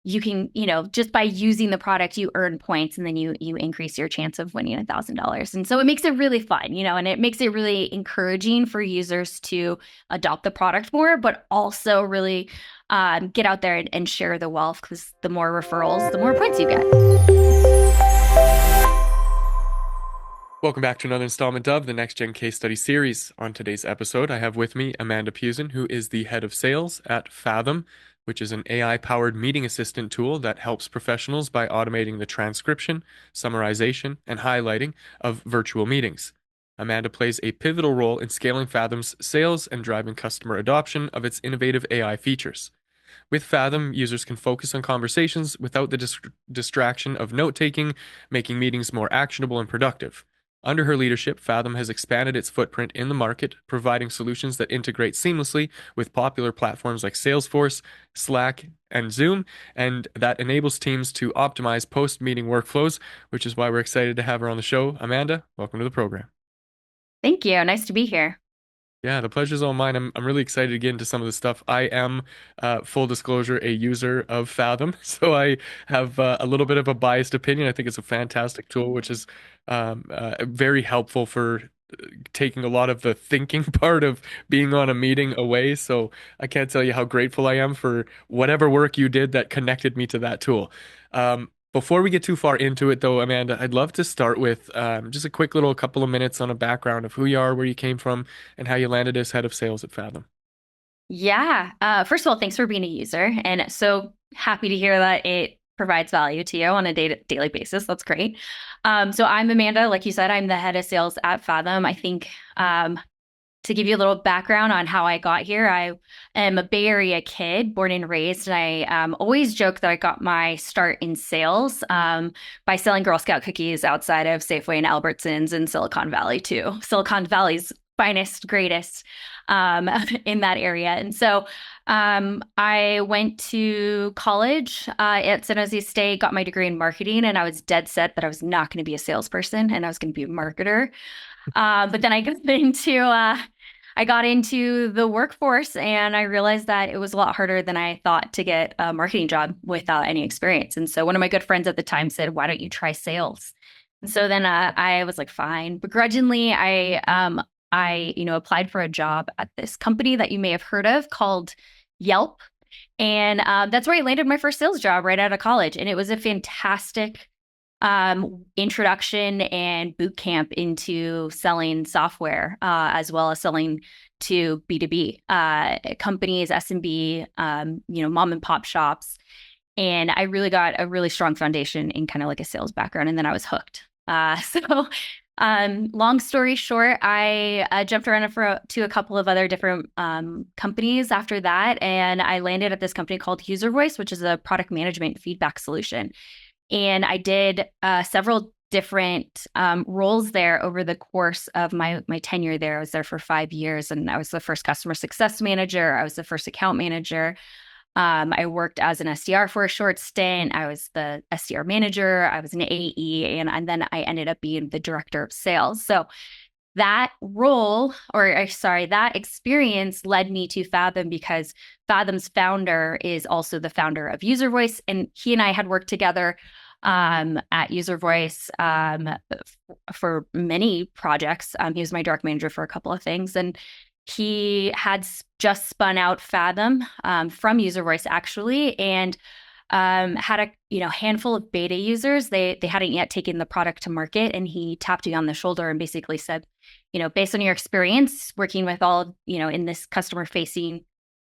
you can, just by using the product, you earn points and then you increase your chance of winning $1,000. And so it makes it really fun, and it makes it really encouraging for users to adopt the product more, but also really get out there and share the wealth, because the more referrals, the more points you get. Welcome back to another installment of the Next Gen Case Study Series. On today's episode, I have with me Amanda Puzin, who is the head of sales at Fathom, which is an AI-powered meeting assistant tool that helps professionals by automating the transcription, summarization, and highlighting of virtual meetings. Amanda plays a pivotal role in scaling Fathom's sales and driving customer adoption of its innovative AI features. With Fathom, users can focus on conversations without the distraction of note-taking, making meetings more actionable and productive. Under her leadership, Fathom has expanded its footprint in the market, providing solutions that integrate seamlessly with popular platforms like Salesforce, Slack, and Zoom, and that enables teams to optimize post-meeting workflows, which is why we're excited to have her on the show. Amanda, welcome to the program. Thank you. Nice to be here. Yeah, the pleasure's all mine. I'm really excited to get into some of the stuff. I am, full disclosure, a user of Fathom, so I have a little bit of a biased opinion. I think it's a fantastic tool, which is very helpful for taking a lot of the thinking part of being on a meeting away. So I can't tell you how grateful I am for whatever work you did that connected me to that tool. Before we get too far into it, though, Amanda, I'd love to start with just a quick little couple of minutes on a background of who you are, where you came from, and how you landed as head of sales at Fathom. Yeah. First of all, thanks for being a user. And so happy to hear that it provides value to you on a daily basis. That's great. So I'm Amanda. Like you said, I'm the head of sales at Fathom. I think to give you a little background on how I got here, I am a Bay Area kid, born and raised, and I always joke that I got my start in sales by selling Girl Scout cookies outside of Safeway and Albertsons in Silicon Valley too. Silicon Valley's finest, greatest in that area. And so I went to college at San Jose State, got my degree in marketing, and I was dead set that I was not going to be a salesperson and I was going to be a marketer. But then I got into the workforce and I realized that it was a lot harder than I thought to get a marketing job without any experience. And so one of my good friends at the time said, "Why don't you try sales?" And so then I was like, fine. Begrudgingly, I applied for a job at this company that you may have heard of called Yelp. And that's where I landed my first sales job right out of college. And it was a fantastic introduction and boot camp into selling software, as well as selling to B2B companies, SMB, mom and pop shops. And I really got a really strong foundation in kind of like a sales background, and then I was hooked. Long story short, I jumped around to a couple of other different companies after that, and I landed at this company called UserVoice, which is a product management feedback solution. And I did several different roles there over the course of my tenure there. I was there for 5 years, and I was the first customer success manager. I was the first account manager. I worked as an SDR for a short stint. I was the SDR manager. I was an AE, and then I ended up being the director of sales. So that that experience led me to Fathom, because Fathom's founder is also the founder of UserVoice, and he and I had worked together at UserVoice for many projects. He was my direct manager for a couple of things, and he had just spun out Fathom from UserVoice actually, and had a handful of beta users. They hadn't yet taken the product to market, and he tapped me on the shoulder and basically said, based on your experience working with in this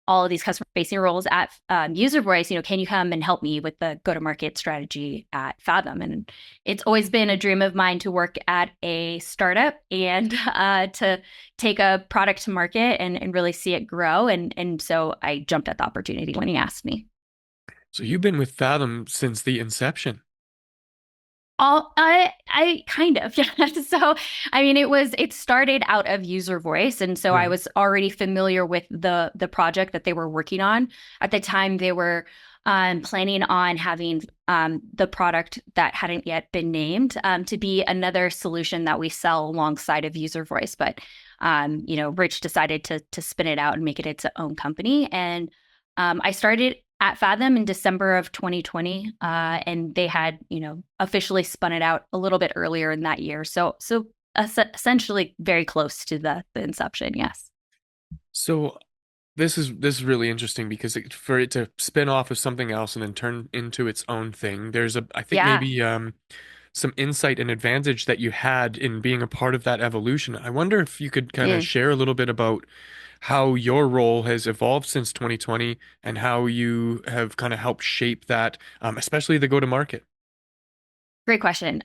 all of these customer facing roles at UserVoice, can you come and help me with the go-to-market strategy at Fathom? And it's always been a dream of mine to work at a startup and to take a product to market and really see it grow. And so I jumped at the opportunity when he asked me. So you've been with Fathom since the inception. I kind of, yeah. So, I mean, it started out of UserVoice. And so I Right. was already familiar with the project that they were working on. At the time, they were planning on having the product that hadn't yet been named to be another solution that we sell alongside of UserVoice. But, Rich decided to spin it out and make it its own company. And I started at Fathom in December of 2020, and they had, officially spun it out a little bit earlier in that year. So essentially very close to the inception. Yes. So this is really interesting because for it to spin off of something else and then turn into its own thing, there's I think Yeah. maybe some insight and advantage that you had in being a part of that evolution. I wonder if you could kind of Mm. share a little bit about how your role has evolved since 2020 and how you have kind of helped shape that, especially the go-to-market. Great question.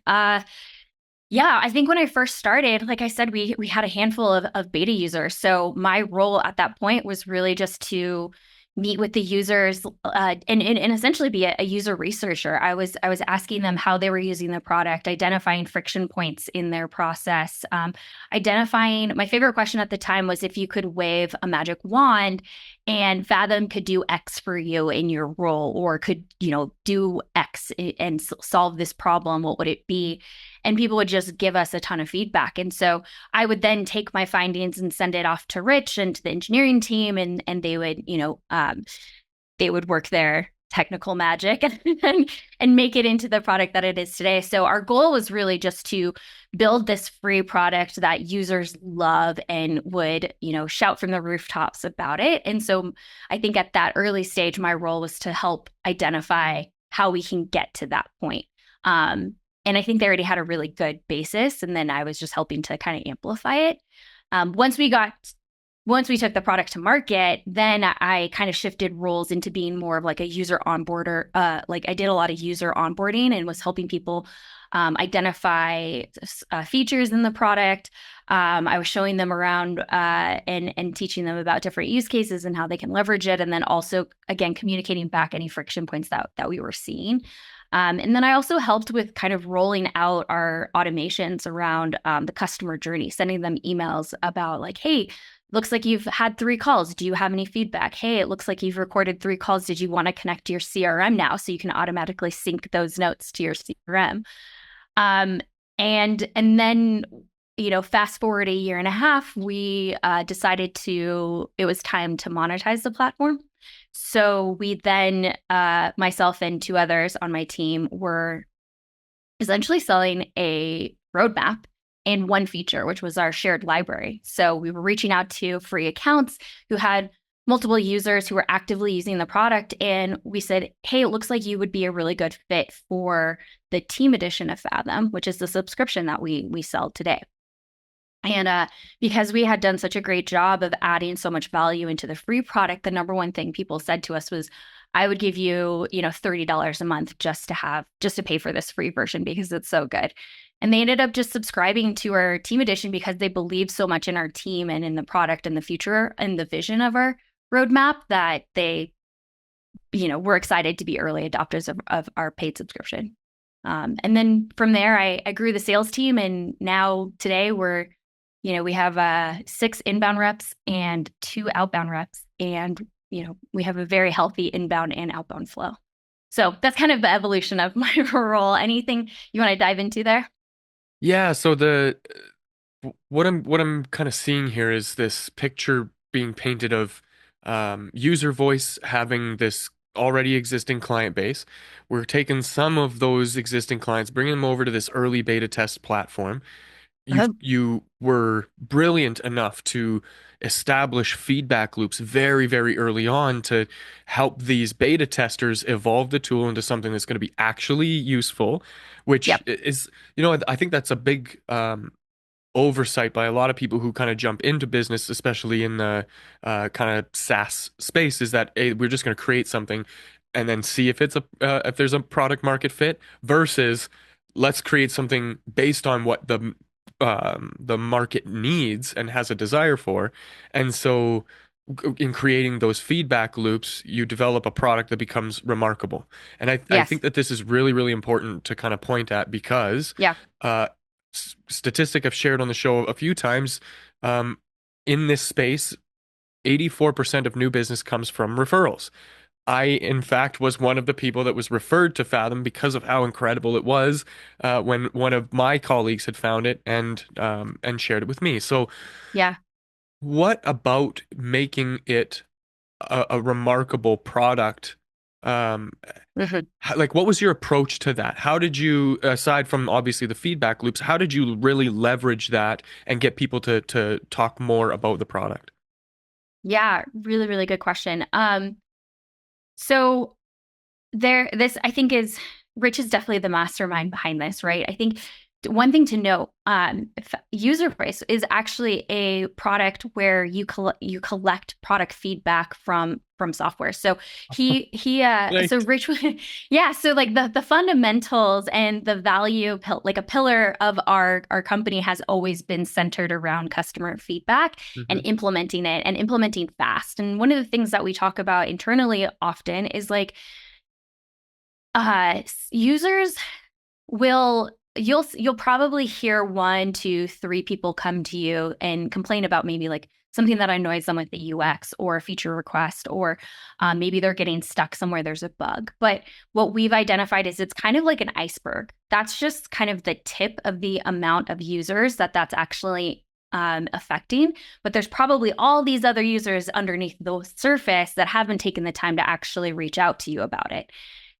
Yeah, I think when I first started, like I said, we had a handful of beta users. So my role at that point was really just to meet with the users, and essentially be a user researcher. I was asking them how they were using the product, identifying friction points in their process, identifying. My favorite question at the time was if you could wave a magic wand and Fathom could do X for you in your role, or could do X and solve this problem. What would it be? And people would just give us a ton of feedback. And so I would then take my findings and send it off to Rich and to the engineering team, and they would, they would work their technical magic and make it into the product that it is today. So our goal was really just to build this free product that users love and would, shout from the rooftops about it. And so I think at that early stage, my role was to help identify how we can get to that point. And I think they already had a really good basis. And then I was just helping to kind of amplify it. Um, once we got, once we took the product to market, then I kind of shifted roles into being more of like a user onboarder. Like I did a lot of user onboarding and was helping people identify features in the product. I was showing them around and teaching them about different use cases and how they can leverage it, and then also again communicating back any friction points that we were seeing. And then I also helped with kind of rolling out our automations around the customer journey, sending them emails about like, hey, looks like you've had 3 calls. Do you have any feedback? Hey, it looks like you've recorded 3 calls. Did you want to connect to your CRM now so you can automatically sync those notes to your CRM? Um, and then, fast forward a year and a half, we decided it was time to monetize the platform. So we then, myself and 2 others on my team were essentially selling a roadmap and one feature, which was our shared library. So we were reaching out to free accounts who had multiple users who were actively using the product. And we said, hey, it looks like you would be a really good fit for the team edition of Fathom, which is the subscription that we sell today. And because we had done such a great job of adding so much value into the free product, the number one thing people said to us was, I would give you, $30 a month just to pay for this free version because it's so good. And they ended up just subscribing to our team edition because they believed so much in our team and in the product and the future and the vision of our roadmap that they, were excited to be early adopters of our paid subscription. And then from there, I grew the sales team, and now today we have 6 inbound reps and 2 outbound reps, and we have a very healthy inbound and outbound flow. So that's kind of the evolution of my role. Anything you want to dive into there? Yeah, so the what I'm kind of seeing here is this picture being painted of UserVoice having this already existing client base. We're taking some of those existing clients, bringing them over to this early beta test platform. You were brilliant enough to establish feedback loops very, very early on to help these beta testers evolve the tool into something that's going to be actually useful, which Yep. is, I think that's a big oversight by a lot of people who kind of jump into business, especially in the kind of SaaS space, is that we're just going to create something and then see if there's a product market fit versus let's create something based on what the market needs and has a desire for. And so in creating those feedback loops, you develop a product that becomes remarkable. And I Yes. think that this is really, really important to kind of point at because Yeah. uh, statistic I've shared on the show a few times, um, in this space, 84% of new business comes from referrals. I, in fact, was one of the people that was referred to Fathom because of how incredible it was when one of my colleagues had found it and shared it with me. So, Yeah. what about making it a remarkable product Um, Mhm. like, what was your approach to that? How did you, aside from obviously the feedback loops, how did you really leverage that and get people to talk more about the product? Yeah, really, really good question. So this I think is Rich is definitely the mastermind behind this, right? I think one thing to note, UserVoice is actually a product where you collect product feedback from software. So so Right. Rich, yeah. So like the fundamentals and the value, like a pillar of our company has always been centered around customer feedback Hmm. and implementing fast. And one of the things that we talk about internally often is like users will you'll probably hear one, two, three people come to you and complain about maybe like something that annoys them with the UX or a feature request, or maybe they're getting stuck somewhere, there's a bug. But what we've identified is it's kind of like an iceberg. That's just kind of the tip of the amount of users that's actually affecting. But there's probably all these other users underneath the surface that haven't taken the time to actually reach out to you about it.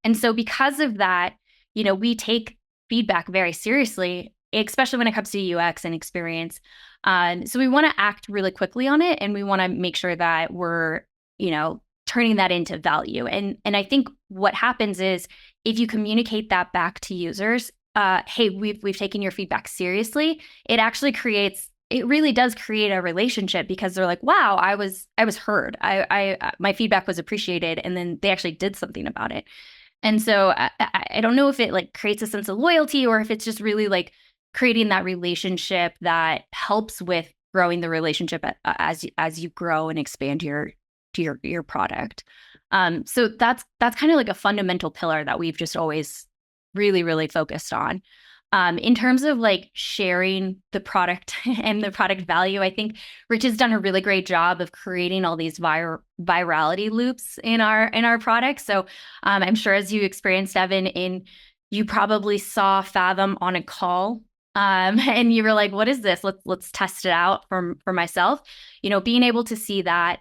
And so because of that, we take feedback very seriously, especially when it comes to UX and experience. So we want to act really quickly on it, and we want to make sure that we're, turning that into value. And I think what happens is if you communicate that back to users, hey, we've taken your feedback seriously, it really does create a relationship because they're like, wow, I was heard. I my feedback was appreciated, and then they actually did something about it. And so I don't know if it like creates a sense of loyalty or if it's just really like creating that relationship that helps with growing the relationship as you grow and expand your product. So that's kind of like a fundamental pillar that we've just always really, really focused on. In terms of like sharing the product and the product value, I think Rich has done a really great job of creating all these virality loops in our product. So I'm sure as you experienced, Evan, you probably saw Fathom on a call, and you were like, "What is this? Let's test it out for myself." Being able to see that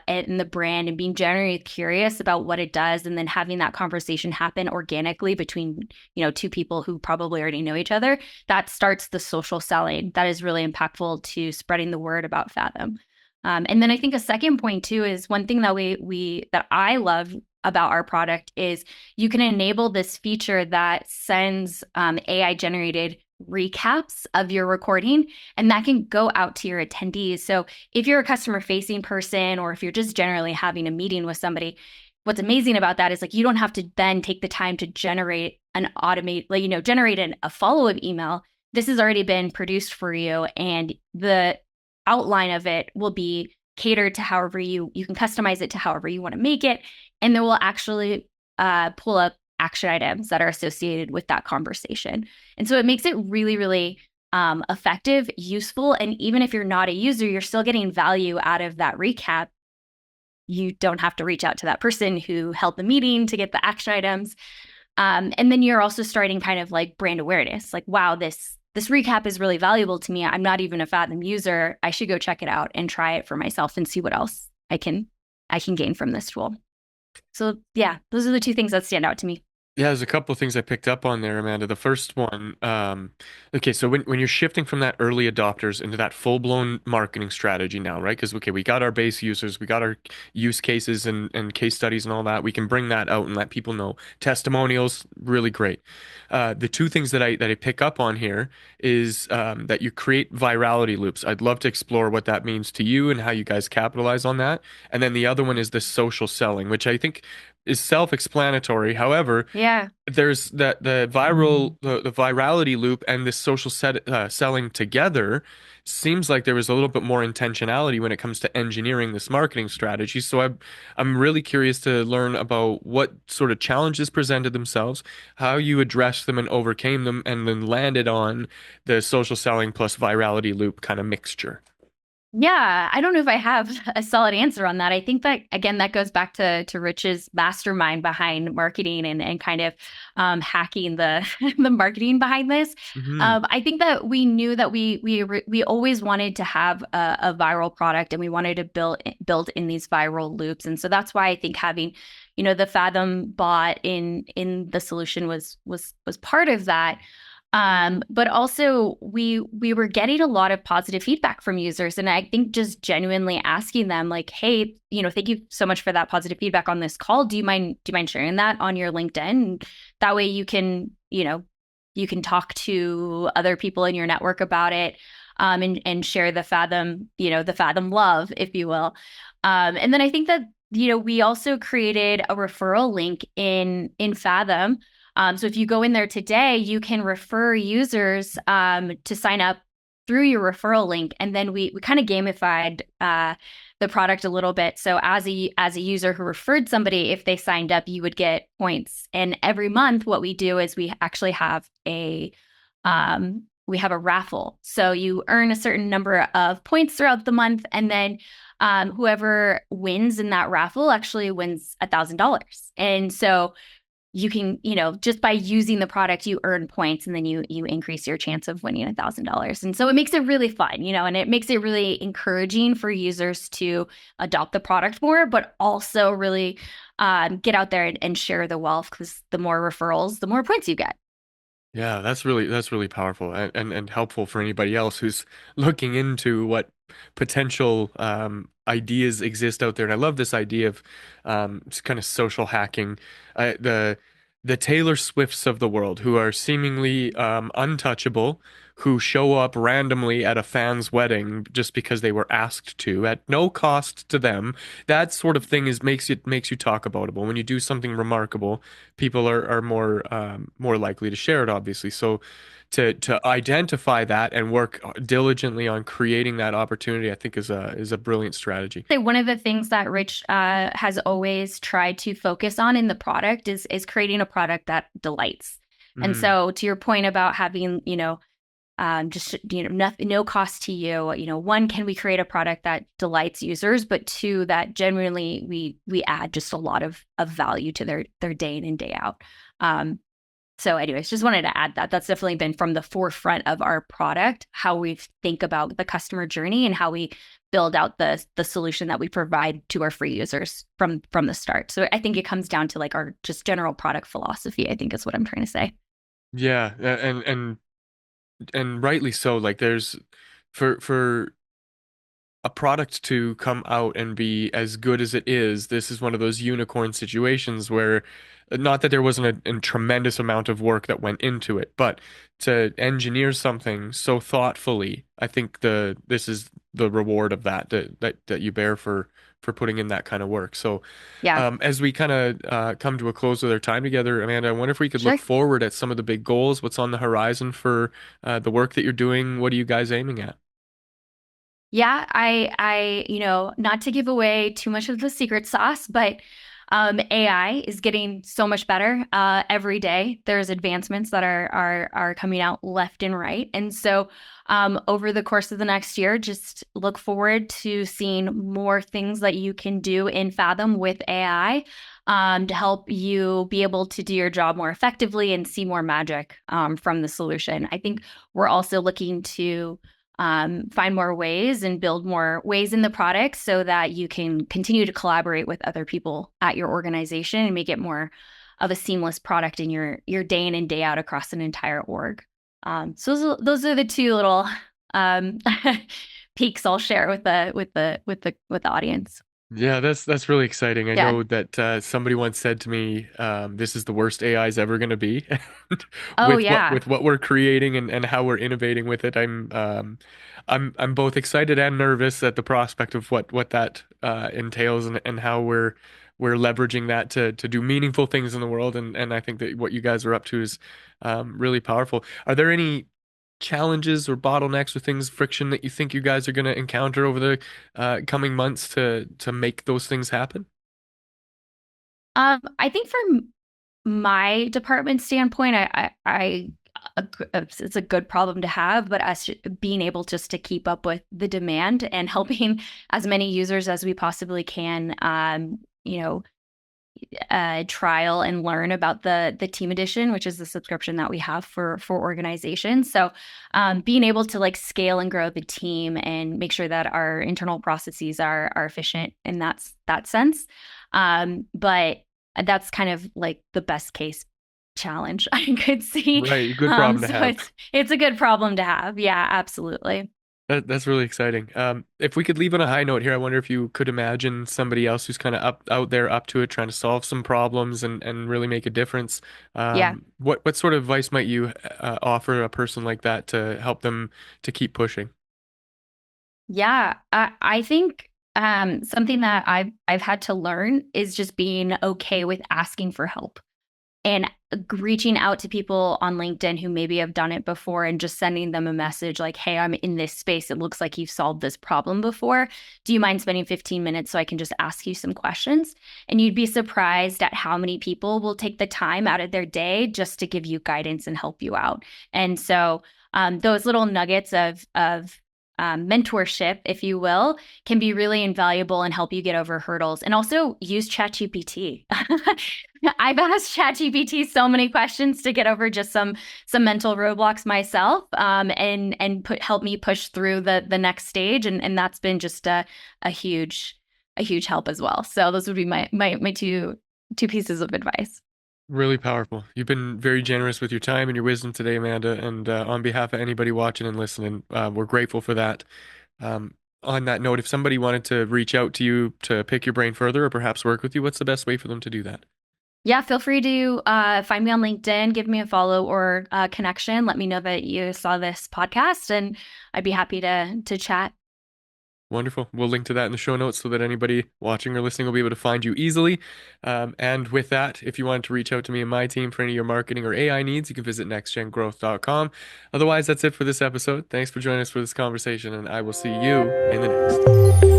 in the brand and being genuinely curious about what it does, and then having that conversation happen organically between two people who probably already know each other, that starts the social selling. That is really impactful to spreading the word about Fathom. And then I think a second point too is one thing that we that I love about our product is you can enable this feature that sends AI generated recaps of your recording, and that can go out to your attendees. So if you're a customer facing person, or if you're just generally having a meeting with somebody, what's amazing about that is like you don't have to then take the time to generate a follow-up email. This has already been produced for you, and the outline of it will be catered to however you can customize it to however you want to make it, and then we'll actually pull up action items that are associated with that conversation. And so it makes it really, really effective, useful, and even if you're not a user, you're still getting value out of that recap. You don't have to reach out to that person who held the meeting to get the action items. And then you're also starting kind of like brand awareness, like, wow, this recap is really valuable to me. I'm not even a Fathom user. I should go check it out and try it for myself and see what else I can gain from this tool. So yeah, those are the two things that stand out to me. Yeah, there's a couple of things I picked up on there, Amanda. The first one, okay, so when you're shifting from that early adopters into that full-blown marketing strategy now, right? Because okay, we got our base users, we got our use cases and case studies and all that. We can bring that out and let people know. Testimonials, really great. The two things that I pick up on here is that you create virality loops. I'd love to explore what that means to you and how you guys capitalize on that. And then the other one is the social selling, which I think is self-explanatory. However, Yeah. there's that the virality loop and this selling together seems like there was a little bit more intentionality when it comes to engineering this marketing strategy. So I'm really curious to learn about what sort of challenges presented themselves, how you addressed them and overcame them, and then landed on the social selling plus virality loop kind of mixture. Yeah, I don't know if I have a solid answer on that. I think that again, that goes back to Rich's mastermind behind marketing and kind of hacking the the marketing behind this. Hmm. I think that we knew that we always wanted to have a viral product, and we wanted to build in these viral loops, and so that's why I think having, the Fathom bot in the solution was part of that. But also we were getting a lot of positive feedback from users. And I think just genuinely asking them like, hey, thank you so much for that positive feedback on this call. Do you mind sharing that on your LinkedIn? And that way you can talk to other people in your network about it, and share the Fathom, the Fathom love, if you will. And then I think that, we also created a referral link in Fathom. So if you go in there today, you can refer users to sign up through your referral link, and then we kind of gamified the product a little bit. So as a user who referred somebody, if they signed up, you would get points. And every month, what we do is we actually have a raffle. So you earn a certain number of points throughout the month, and then whoever wins in that raffle actually wins $1,000. And so you can, just by using the product, you earn points, and then you increase your chance of winning $1,000. And so it makes it really fun, and it makes it really encouraging for users to adopt the product more, but also really get out there and share the wealth, because the more referrals, the more points you get. Yeah, that's really powerful and helpful for anybody else who's looking into what potential ideas exist out there. And I love this idea of kind of social hacking. The Taylor Swifts of the world who are seemingly untouchable, who show up randomly at a fan's wedding just because they were asked to at no cost to them. That sort of thing makes you talk about it. When you do something remarkable, people are more likely to share it, obviously. So to identify that and work diligently on creating that opportunity, I think is a brilliant strategy. Say one of the things that Rich has always tried to focus on in the product is creating a product that delights. And Mm, so, to your point about having, just no cost to you, one, can we create a product that delights users, but two, that genuinely we add just a lot of value to their day in and day out. So anyways, just wanted to add that that's definitely been from the forefront of our product, how we think about the customer journey and how we build out the solution that we provide to our free users from the start. So I think it comes down to like our just general product philosophy, I think is what I'm trying to say. yeah, and rightly so. Like there's for a product to come out and be as good as it is, this is one of those unicorn situations where, not that there wasn't a tremendous amount of work that went into it, but to engineer something so thoughtfully, I think this is the reward of that you bear for putting in that kind of work. So, Yeah, as we kind of come to a close of our time together, Amanda, I wonder if we could look sure. forward at some of the big goals. What's on the horizon for the work that you're doing? What are you guys aiming at? Yeah, not to give away too much of the secret sauce, but AI is getting so much better every day. There's advancements that are coming out left and right, and so over the course of the next year, just look forward to seeing more things that you can do in Fathom with AI, to help you be able to do your job more effectively and see more magic from the solution. I think we're also looking to find more ways and build more ways in the product so that you can continue to collaborate with other people at your organization and make it more of a seamless product in your day in and day out across an entire org. So those are the two little um, peaks I'll share with the audience. Yeah, that's really exciting. I Yeah. know that somebody once said to me, "This is the worst AI is ever going to be." And Oh yeah. with what we're creating and how we're innovating with it, I'm both excited and nervous at the prospect of what that entails and how we're leveraging that to do meaningful things in the world. And I think that what you guys are up to is really powerful. Are there any challenges or bottlenecks or things, friction that you think you guys are going to encounter over the coming months to make those things happen? I think from my department standpoint, I it's a good problem to have, but us being able just to keep up with the demand and helping as many users as we possibly can, trial and learn about the team edition, which is the subscription that we have for organizations. So being able to like scale and grow the team and make sure that our internal processes are efficient in that sense. But that's kind of like the best case challenge I could see. Right, good problem to So have. it's a good problem to have. Yeah, absolutely. That's really exciting. If we could leave on a high note here, I wonder if you could imagine somebody else who's kind of up out there, up to it, trying to solve some problems and really make a difference. Yeah. What sort of advice might you offer a person like that to help them to keep pushing? Yeah, I think something that I've had to learn is just being okay with asking for help and reaching out to people on LinkedIn who maybe have done it before and just sending them a message like, "Hey, I'm in this space. It looks like you've solved this problem before. Do you mind spending 15 minutes so I can just ask you some questions?" And you'd be surprised at how many people will take the time out of their day just to give you guidance and help you out. And so those little nuggets of mentorship, if you will, can be really invaluable and help you get over hurdles. And also use ChatGPT. I've asked ChatGPT so many questions to get over just some mental roadblocks myself, and help me push through the next stage. And that's been just a huge help as well. So those would be my two pieces of advice. Really powerful. You've been very generous with your time and your wisdom today, Amanda. And on behalf of anybody watching and listening, we're grateful for that. Um, on that note, if somebody wanted to reach out to you to pick your brain further or perhaps work with you, what's the best way for them to do that? Yeah, feel free to find me on LinkedIn, give me a follow or connection. Let me know that you saw this podcast, and I'd be happy to chat. Wonderful. We'll link to that in the show notes so that anybody watching or listening will be able to find you easily. And with that, if you wanted to reach out to me and my team for any of your marketing or AI needs, you can visit nextgengrowth.com. Otherwise, that's it for this episode. Thanks for joining us for this conversation, and I will see you in the next.